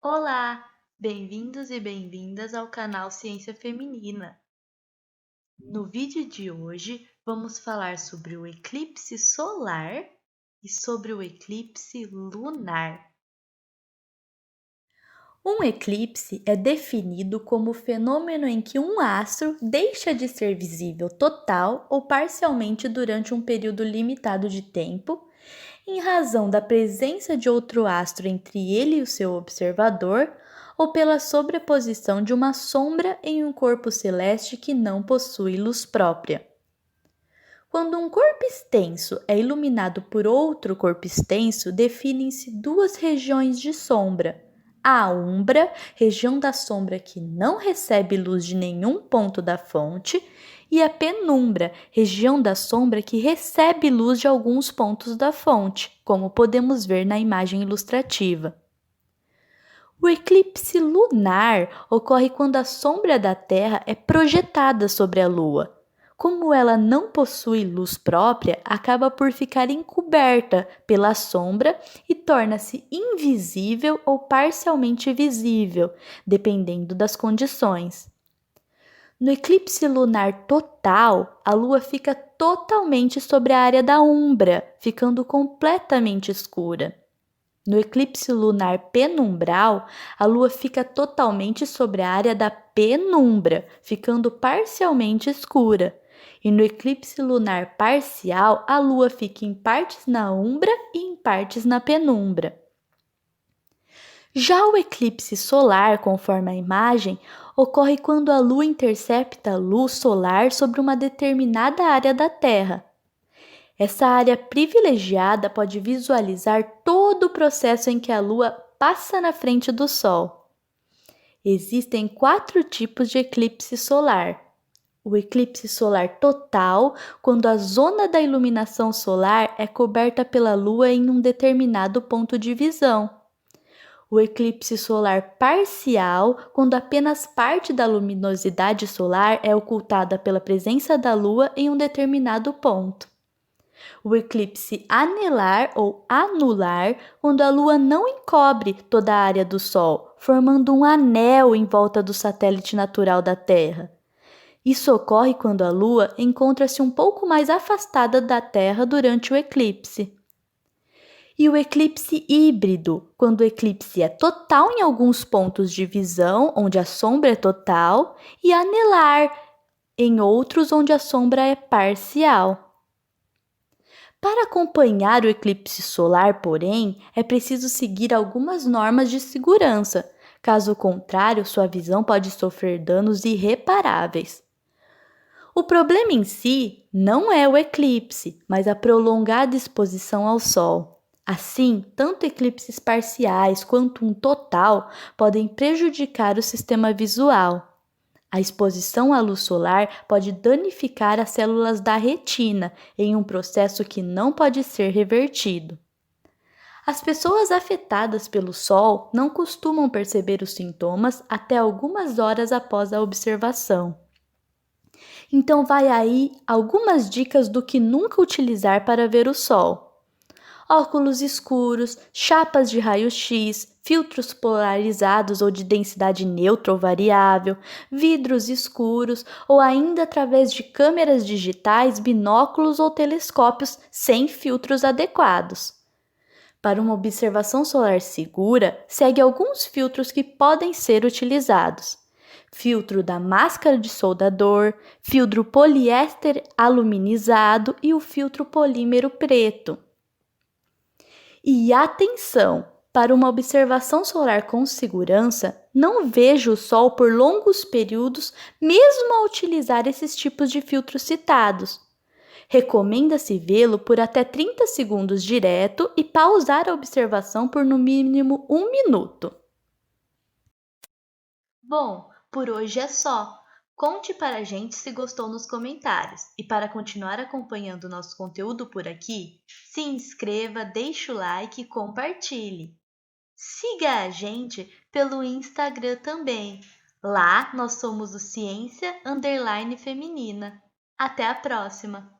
Olá, bem-vindos e bem-vindas ao canal Ciência Feminina. No vídeo de hoje, vamos falar sobre o eclipse solar e sobre o eclipse lunar. Um eclipse é definido como o fenômeno em que um astro deixa de ser visível total ou parcialmente durante um período limitado de tempo, em razão da presença de outro astro entre ele e o seu observador, ou pela sobreposição de uma sombra em um corpo celeste que não possui luz própria. Quando um corpo extenso é iluminado por outro corpo extenso, definem-se duas regiões de sombra. A umbra, região da sombra que não recebe luz de nenhum ponto da fonte, e a penumbra, região da sombra que recebe luz de alguns pontos da fonte, como podemos ver na imagem ilustrativa. O eclipse lunar ocorre quando a sombra da Terra é projetada sobre a Lua. Como ela não possui luz própria, acaba por ficar encoberta pela sombra e torna-se invisível ou parcialmente visível, dependendo das condições. No eclipse lunar total, a Lua fica totalmente sobre a área da umbra, ficando completamente escura. No eclipse lunar penumbral, a Lua fica totalmente sobre a área da penumbra, ficando parcialmente escura. E no eclipse lunar parcial, a Lua fica em partes na umbra e em partes na penumbra. Já o eclipse solar, conforme a imagem, ocorre quando a Lua intercepta a luz solar sobre uma determinada área da Terra. Essa área privilegiada pode visualizar todo o processo em que a Lua passa na frente do Sol. Existem 4 tipos de eclipse solar. O eclipse solar total, quando a zona da iluminação solar é coberta pela Lua em um determinado ponto de visão. O eclipse solar parcial, quando apenas parte da luminosidade solar é ocultada pela presença da Lua em um determinado ponto. O eclipse anelar ou anular, quando a Lua não encobre toda a área do Sol, formando um anel em volta do satélite natural da Terra. Isso ocorre quando a Lua encontra-se um pouco mais afastada da Terra durante o eclipse. E o eclipse híbrido, quando o eclipse é total em alguns pontos de visão, onde a sombra é total, e anelar em outros, onde a sombra é parcial. Para acompanhar o eclipse solar, porém, é preciso seguir algumas normas de segurança. Caso contrário, sua visão pode sofrer danos irreparáveis. O problema em si não é o eclipse, mas a prolongada exposição ao Sol. Assim, tanto eclipses parciais quanto um total podem prejudicar o sistema visual. A exposição à luz solar pode danificar as células da retina em um processo que não pode ser revertido. As pessoas afetadas pelo sol não costumam perceber os sintomas até algumas horas após a observação. Então vai aí algumas dicas do que nunca utilizar para ver o sol. Óculos escuros, chapas de raio-x, filtros polarizados ou de densidade neutra ou variável, vidros escuros ou ainda através de câmeras digitais, binóculos ou telescópios sem filtros adequados. Para uma observação solar segura, segue alguns filtros que podem ser utilizados. Filtro da máscara de soldador, filtro poliéster aluminizado e o filtro polímero preto. E atenção! Para uma observação solar com segurança, não veja o Sol por longos períodos, mesmo ao utilizar esses tipos de filtros citados. Recomenda-se vê-lo por até 30 segundos direto e pausar a observação por no mínimo 1 minuto. Bom, por hoje é só. Conte para a gente se gostou nos comentários. E para continuar acompanhando nosso conteúdo por aqui, se inscreva, deixe o like e compartilhe. Siga a gente pelo Instagram também. Lá nós somos o Ciência_Feminina. Até a próxima!